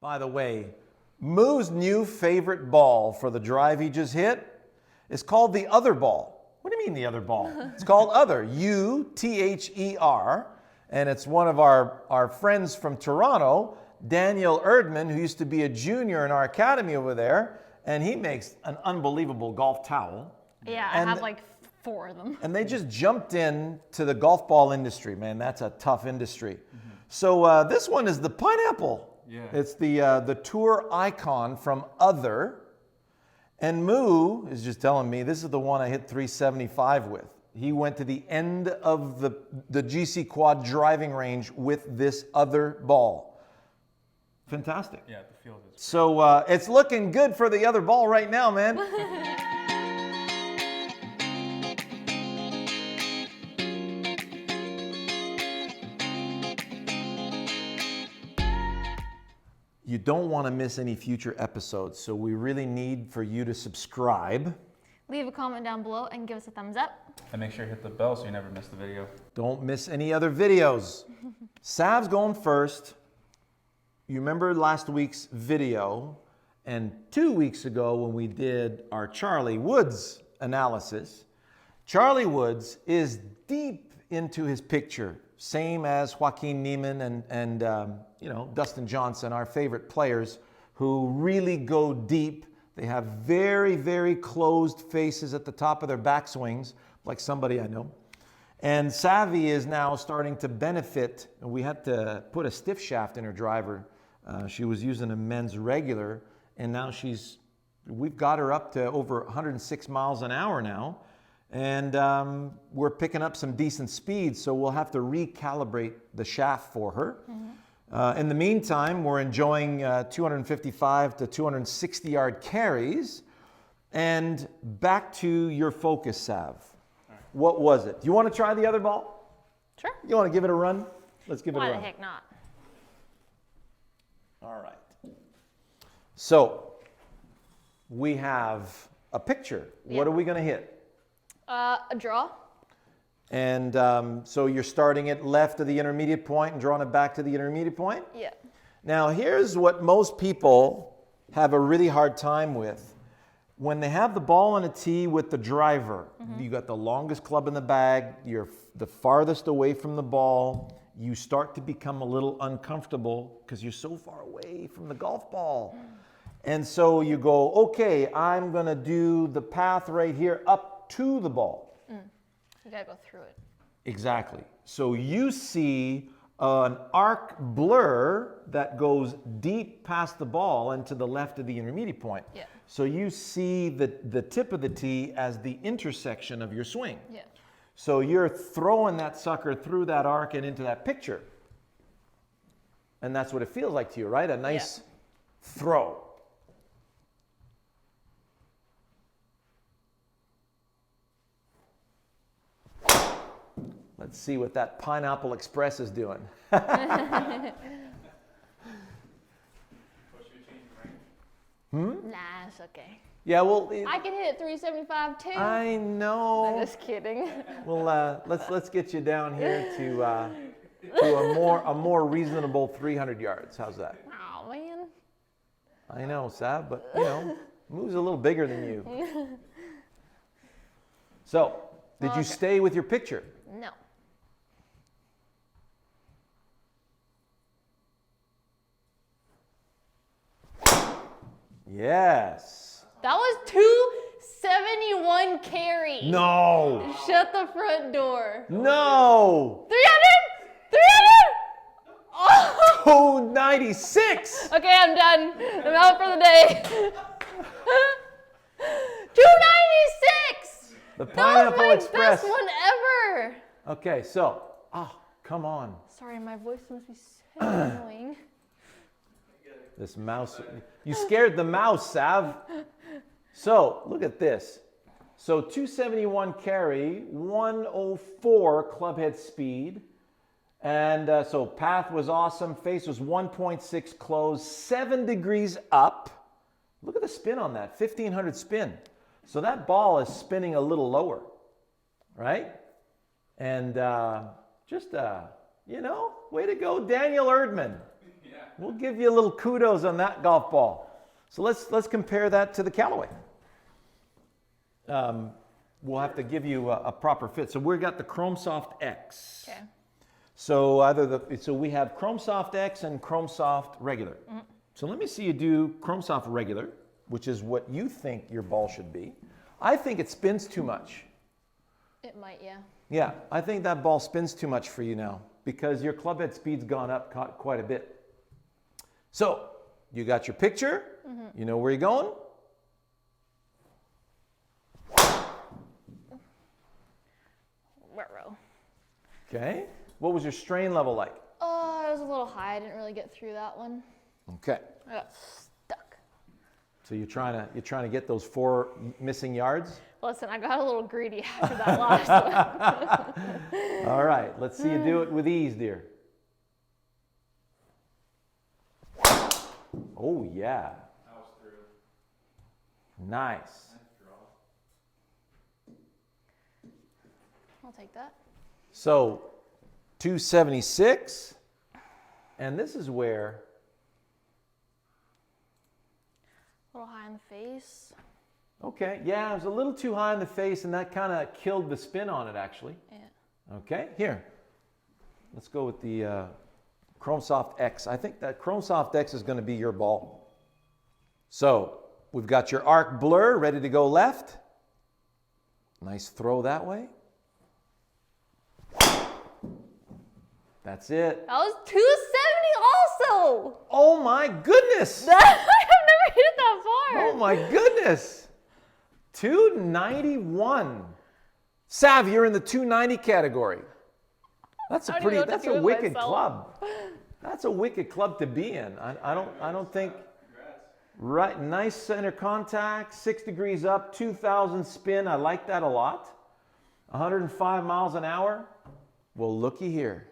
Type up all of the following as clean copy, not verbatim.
By the way, Moo's new favorite ball for the drive he just hit is called the other ball. What do you mean the other ball? It's called Other, U-T-H-E-R, and it's one of our friends from Toronto, Daniel Erdman, who used to be a junior in our academy over there, and he makes an unbelievable golf towel. Yeah, I have like 4 of them. And they just jumped in to the golf ball industry, man. That's a tough industry. So this one is the pineapple. Yeah. It's the tour icon from Other. And Moo is just telling me this is the one I hit 375 with. He went to the end of the GC Quad driving range with this Other ball. Fantastic. Yeah, the field is. So it's looking good for the Other ball right now, man. You don't want to miss any future episodes, so we really need for you to subscribe. Leave a comment down below and give us a thumbs up. And make sure you hit the bell so you never miss the video. Don't miss any other videos. Sav's going first. You remember last week's video and 2 weeks ago when we did our Charlie Woods analysis. Charlie Woods is deep into his picture, same as Joaquin Niemann and Dustin Johnson, our favorite players who really go deep. They have very, very closed faces at the top of their backswings, like somebody I know. And Savvy is now starting to benefit. We had to put a stiff shaft in her driver. She was using a men's regular, and now we've got her up to over 106 miles an hour now. And we're picking up some decent speed, so we'll have to recalibrate the shaft for her. In the meantime, we're enjoying 255 to 260 yard carries. And back to your focus, Sav. Right. What was it? Do you want to try the other ball? Sure. You want to give it a run? Let's give it a Why run. the heck not? All right. So we have a picture. Yeah. What are we going to hit? A draw. And so you're starting it left of the intermediate point and drawing it back to the intermediate point? Yeah. Now, here's what most people have a really hard time with. When they have the ball on a tee with the driver, you got the longest club in the bag, you're the farthest away from the ball, you start to become a little uncomfortable because you're so far away from the golf ball. And so you go, okay, I'm going to do the path right here up to the ball. You gotta go through it. Exactly. So you see an arc blur that goes deep past the ball and to the left of the intermediate point. Yeah. So you see the tip of the tee as the intersection of your swing. Yeah. So you're throwing that sucker through that arc and into that picture. And that's what it feels like to you, right? A nice throw. Let's see what that Pineapple Express is doing. Nah, it's okay. Yeah, well, I can hit 375 too. I know. I'm just kidding. Well, let's get you down here to a more reasonable 300 yards. How's that? Oh man. I know, Sav, but Moo's a little bigger than you. So, did you stay with your picture? No. Yes. That was 271 carry. No. Shut the front door. No. 300? 300? Oh. 296. Okay, I'm done. I'm out for the day. 296. The That Pineapple was my Express. best one ever. Okay, so, come on. Sorry, my voice must be so annoying. This mouse, you scared the mouse, Sav. So, look at this. So 271 carry, 104 club head speed. And so path was awesome. Face was 1.6 close, 7 degrees up. Look at the spin on that, 1500 spin. So that ball is spinning a little lower, right? And way to go, Daniel Erdman. Yeah. We'll give you a little kudos on that golf ball. So let's compare that to the Callaway. We'll have to give you a proper fit. So we've got the Chrome Soft X. Okay. So we have Chrome Soft X and Chrome Soft Regular. So let me see you do Chrome Soft Regular, which is what you think your ball should be. I think it spins too much. It might, yeah. Yeah, I think that ball spins too much for you now because your club head speed's gone up quite a bit. So you got your picture. You know where you're going. Ruh-roh. Okay. What was your strain level like? Oh, it was a little high. I didn't really get through that one. Okay. I got stuck. So you're trying to get those 4 missing yards? Listen, I got a little greedy after that last one. All right, let's see you do it with ease, dear. Oh, yeah. That was through. Nice. I'll take that. So 276, and this is where, A little high in the face. okay, yeah, it was a little too high in the face, and that kind of killed the spin on it, actually. Yeah. Okay, here. Let's go with the Chrome Soft X. I think that Chrome Soft X is going to be your ball. So we've got your arc blur ready to go left. Nice throw that way. That's it. That was 270 also. Oh my goodness. I have never hit it that far. Oh my goodness. 291. Sav, you're in the 290 category. That's I don't even know what to that's do a with wicked myself. club. That's a wicked club to be in. I don't think. Right, nice center contact, 6 degrees up, 2,000 spin. I like that a lot. 105 miles an hour. Well, looky here,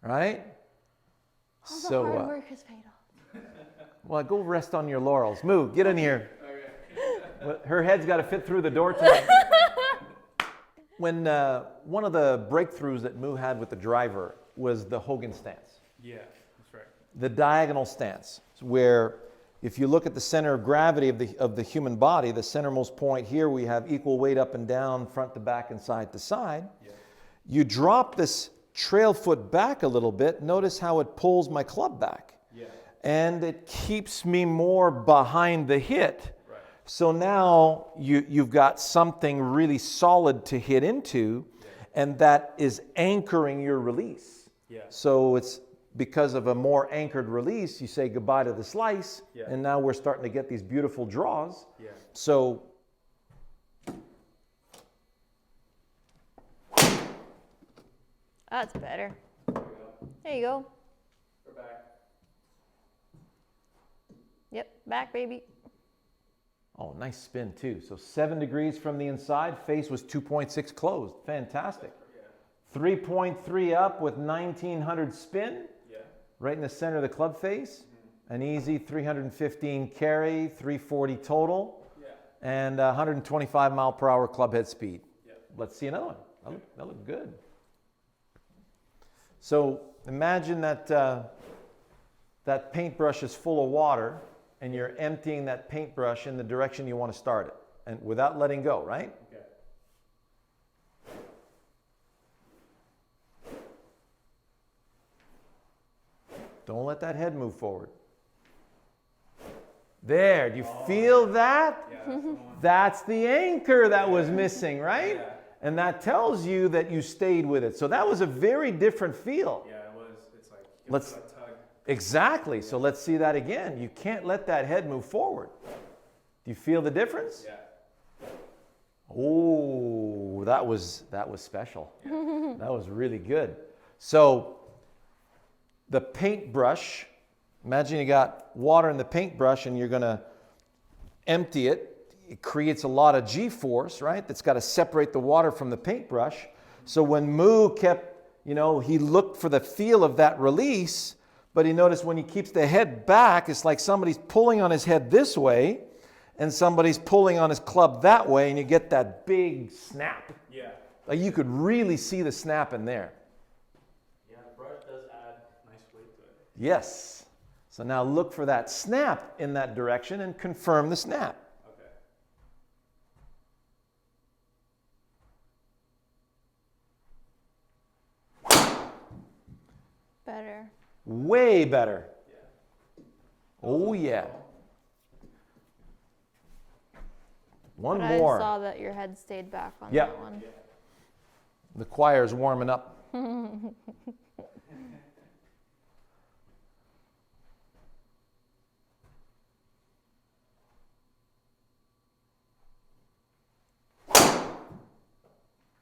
right? All the hard work has paid off. Well, go rest on your laurels. Moo, get in here. Well, her head's got to fit through the door tonight. When one of the breakthroughs that Moo had with the driver was the Hogan stance. Yeah, that's right. The diagonal stance, where if you look at the center of gravity of the human body, the centermost point here, we have equal weight up and down, front to back and side to side. Yeah. You drop this trail foot back a little bit. Notice how it pulls my club back. Yeah. And it keeps me more behind the hit. Right. So now you've got something really solid to hit into, and that is anchoring your release. Yeah. So it's because of a more anchored release, you say goodbye to the slice, Yeah. and now we're starting to get these beautiful draws. Yeah. So That's better. There you go. We're back. Yep, back, baby. oh, nice spin too. So 7 degrees from the inside, face was 2.6 closed. Fantastic. 3.3 up with 1900 spin. Yeah. Right in the center of the club face. An easy 315 carry, 340 total, Yeah. and 125 mile per hour club head speed. Yeah. Let's see another one. That looked good. So imagine that that paintbrush is full of water, and you're emptying that paintbrush in the direction you want to start it, and without letting go, right? Okay. Don't let that head move forward. There, do you feel that? Yeah, that's the one. That's the anchor that was missing, right? Yeah. And that tells you that you stayed with it. So that was a very different feel. Yeah, it was. It's like Let's- that tug. Exactly. So let's see that again. You can't let that head move forward. Do you feel the difference? Yeah. Oh, that was special. That was really good. So the paintbrush, imagine you got water in the paintbrush and you're going to empty it. It creates a lot of G-force, right? That's got to separate the water from the paintbrush. So when Moo kept, he looked for the feel of that release, but he noticed when he keeps the head back, it's like somebody's pulling on his head this way and somebody's pulling on his club that way, and you get that big snap. Yeah. Like you could really see the snap in there. Yeah, the brush does add nice weight to it. Yes. So now look for that snap in that direction and confirm the snap. Okay. Better. Way better. Yeah. Oh yeah. One But more. I saw that your head stayed back on Yeah. that one. Yeah. The choir's warming up.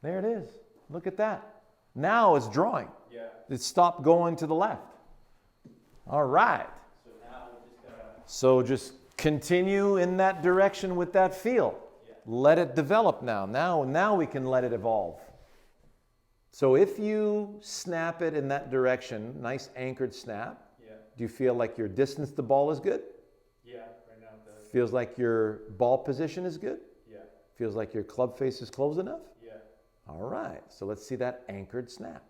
There it is. Look at that. Now it's drawing. Yeah. It stopped going to the left. All right. So now we just gotta. So just continue in that direction with that feel. Yeah. Let it develop now. Now we can let it evolve. So if you snap it in that direction, nice anchored snap, Yeah. do you feel like your distance to ball is good? Yeah. Right now the. Feels like your ball position is good? Yeah. Feels like your club face is close enough? Yeah. All right, so let's see that anchored snap.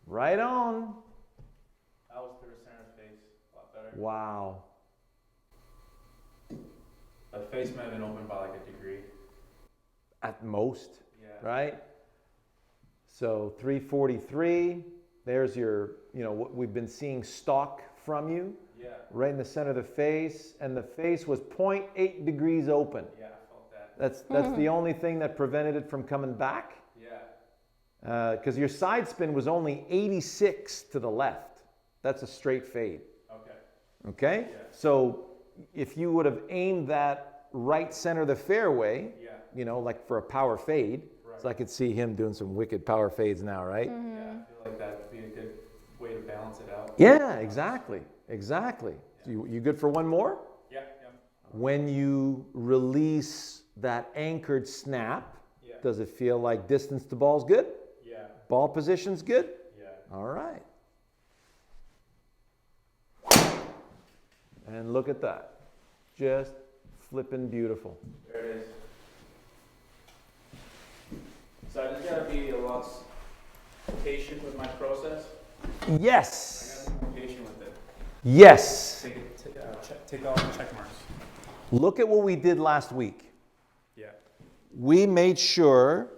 Right on. That was through center face. A lot better. Wow. The face might have been open by like a degree. At most, Yeah. right? So 343, there's your, what we've been seeing stock from you, Yeah. right in the center of the face, and the face was 0.8 degrees open. Yeah. I felt that. That's the only thing that prevented it from coming back, Yeah. because your side spin was only 86 to the left. That's a straight fade, Okay. okay? Yeah. So if you would have aimed that right center of the fairway, Yeah. like for a power fade, Right. so I could see him doing some wicked power fades now, right? Yeah. I feel like that would be a good way to balance it out. Yeah, exactly. You good for one more? Yeah. Yeah. When you release that anchored snap, Yeah. does it feel like distance to ball's good? Yeah. Ball position's good? Yeah. All right. And look at that. Just flipping beautiful. There it is. So I just gotta be a lot patient with my process. I Yes. gotta be patient with it. Yes. Take all the check marks. Look at what we did last week. Yeah. We made sure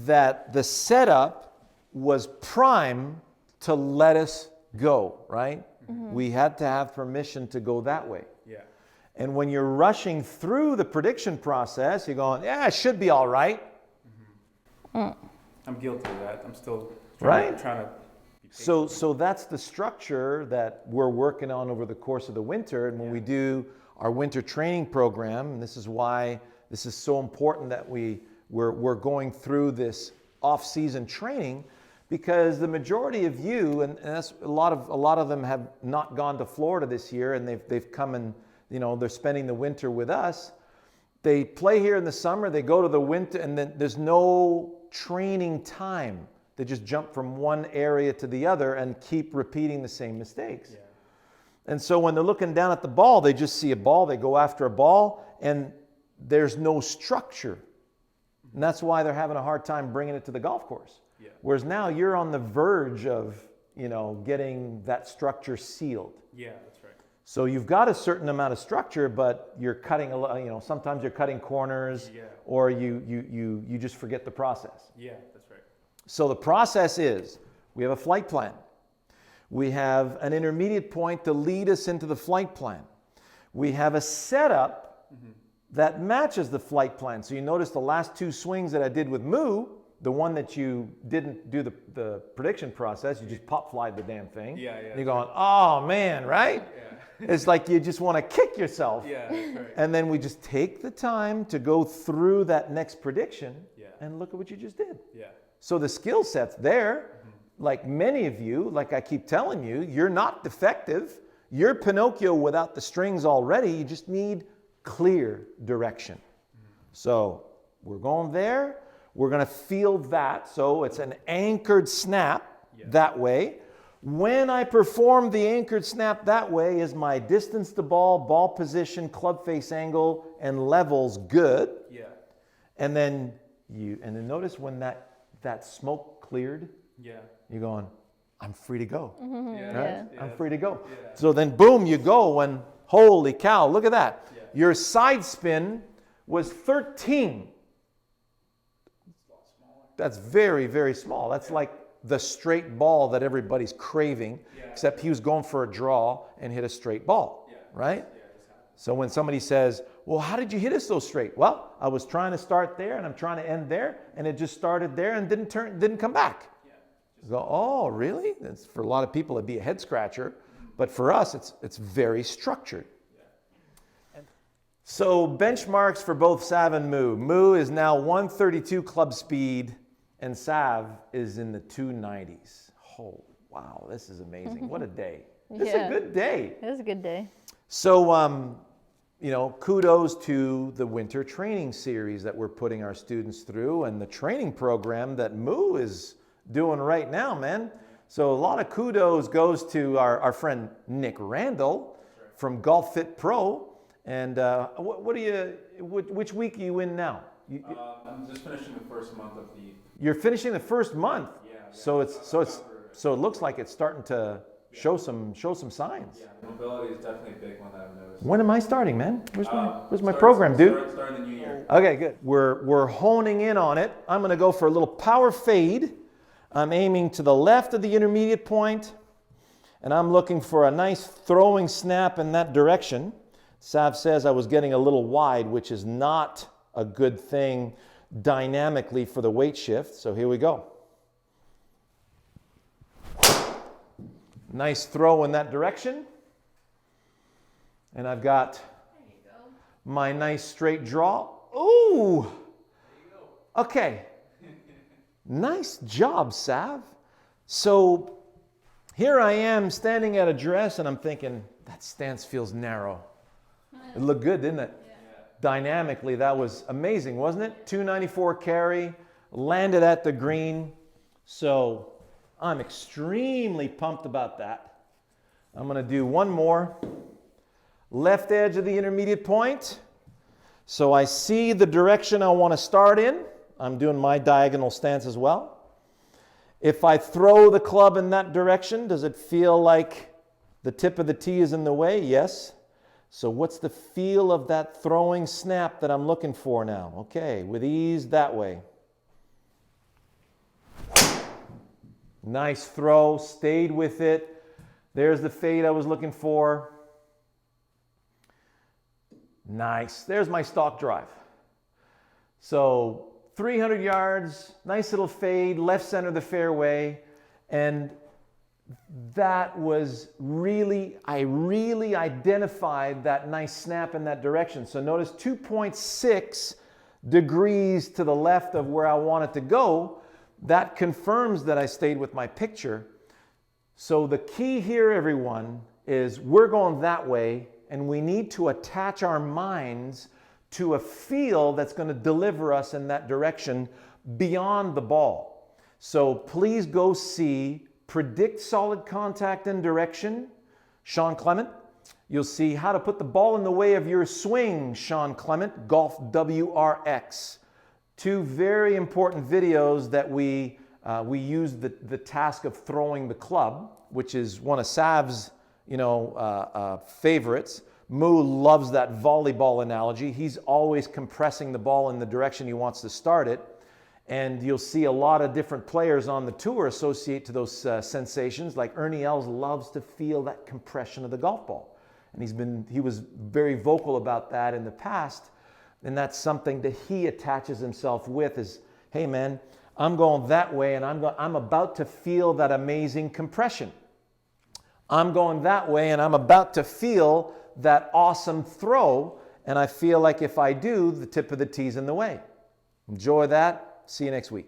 that the setup was prime to let us go, right? We had to have permission to go that way. Yeah. And when you're rushing through the prediction process, you're going, yeah, it should be all right. I'm guilty of that. I'm still Right. trying to be patient. So that's the structure that we're working on over the course of the winter. And when we do our winter training program, and this is why this is so important that we're going through this off-season training, because the majority of you, and that's a lot of them have not gone to Florida this year, and they've come and they're spending the winter with us. They play here in the summer, they go to the winter, and then there's no training time. They just jump from one area to the other and keep repeating the same mistakes. Yeah. And so when they're looking down at the ball, they just see a ball, they go after a ball, and there's no structure. And that's why they're having a hard time bringing it to the golf course. Yeah. Whereas now you're on the verge of, getting that structure sealed. Yeah, that's right. So you've got a certain amount of structure, but you're cutting a lot, sometimes you're cutting corners, Yeah. or you just forget the process. Yeah, that's right. So the process is, we have a flight plan. We have an intermediate point to lead us into the flight plan. We have a setup that matches the flight plan. So you notice the last two swings that I did with Moo, the one that you didn't do the prediction process, you just pop flied the damn thing. Yeah, yeah. And you're going, oh man, right? Yeah. It's like you just want to kick yourself. Yeah, that's right. And then we just take the time to go through that next prediction, Yeah. and look at what you just did. Yeah. So the skill set's there. Like many of you, like I keep telling you, you're not defective. You're Pinocchio without the strings already. You just need clear direction. So we're going there. We're going to feel that. So it's an anchored snap that way. When I perform the anchored snap that way, is my distance to ball, ball position, club face angle, and levels good? Yeah. And then notice when that smoke cleared, Yeah. you're going, I'm free to go. Yeah, Right? yeah. I'm free to go. Yeah. So then boom, you go, and holy cow, look at that. Yeah. Your side spin was 13. That's very, very small. That's like the straight ball that everybody's craving, Yeah. except he was going for a draw and hit a straight ball, Yeah. right? Yeah, it just happened. So when somebody says, well, how did you hit it so straight? Well, I was trying to start there and I'm trying to end there, and it just started there and didn't come back. Yeah. You go, oh, really? That's, for a lot of people, it'd be a head scratcher, but for us, it's very structured. So benchmarks for both Sav and Moo. Moo is now 132 club speed, and Sav is in the 290s. Oh, wow, this is amazing. What a day. This is a Yeah. good day. It was a good day. So, kudos to the winter training series that we're putting our students through, and the training program that Moo is doing right now, man. So a lot of kudos goes to our friend Nick Randall from Golf Fit Pro. And which week are you in now? I'm just finishing the first month of the. You're finishing the first month. Yeah. So it looks like it's starting to show some signs. Yeah, the mobility is definitely a big one that I've noticed. When am I starting, man? Where's my Starting- program, dude? Starting the new year. Okay, good. We're honing in on it. I'm going to go for a little power fade. I'm aiming to the left of the intermediate point, and I'm looking for a nice throwing snap in that direction. Sav says I was getting a little wide, which is not a good thing dynamically for the weight shift. So here we go. Nice throw in that direction. And I've got my nice straight draw. Ooh! Okay. Nice job, Sav. So here I am standing at address, and I'm thinking, that stance feels narrow. It looked good, didn't it? Yeah. Dynamically, that was amazing, wasn't it? 294 carry, landed at the green. So I'm extremely pumped about that. I'm going to do one more. Left edge of the intermediate point. So I see the direction I want to start in. I'm doing my diagonal stance as well. If I throw the club in that direction, does it feel like the tip of the tee is in the way? Yes. So what's the feel of that throwing snap that I'm looking for now? Okay, with ease that way. Nice throw, stayed with it. There's the fade I was looking for. Nice. There's my stock drive. So 300 yards, nice little fade, left center of the fairway, and that was I really identified that nice snap in that direction. So notice 2.6 degrees to the left of where I want it to go. That confirms that I stayed with my picture. So the key here, everyone, is we're going that way, and we need to attach our minds to a feel that's going to deliver us in that direction beyond the ball. So please go see Predict Solid Contact and Direction, Sean Clement. You'll see How to Put the Ball in the Way of Your Swing, Sean Clement, Golf WRX. Two very important videos that we use the task of throwing the club, which is one of Sav's favorites. Moo loves that volleyball analogy. He's always compressing the ball in the direction he wants to start it. And you'll see a lot of different players on the tour associate to those sensations. Like Ernie Els loves to feel that compression of the golf ball. And he was very vocal about that in the past. And that's something that he attaches himself with is, hey man, I'm going that way and I'm about to feel that amazing compression. I'm going that way and I'm about to feel that awesome throw. And I feel like if I do, the tip of the tee's in the way. Enjoy that. See you next week.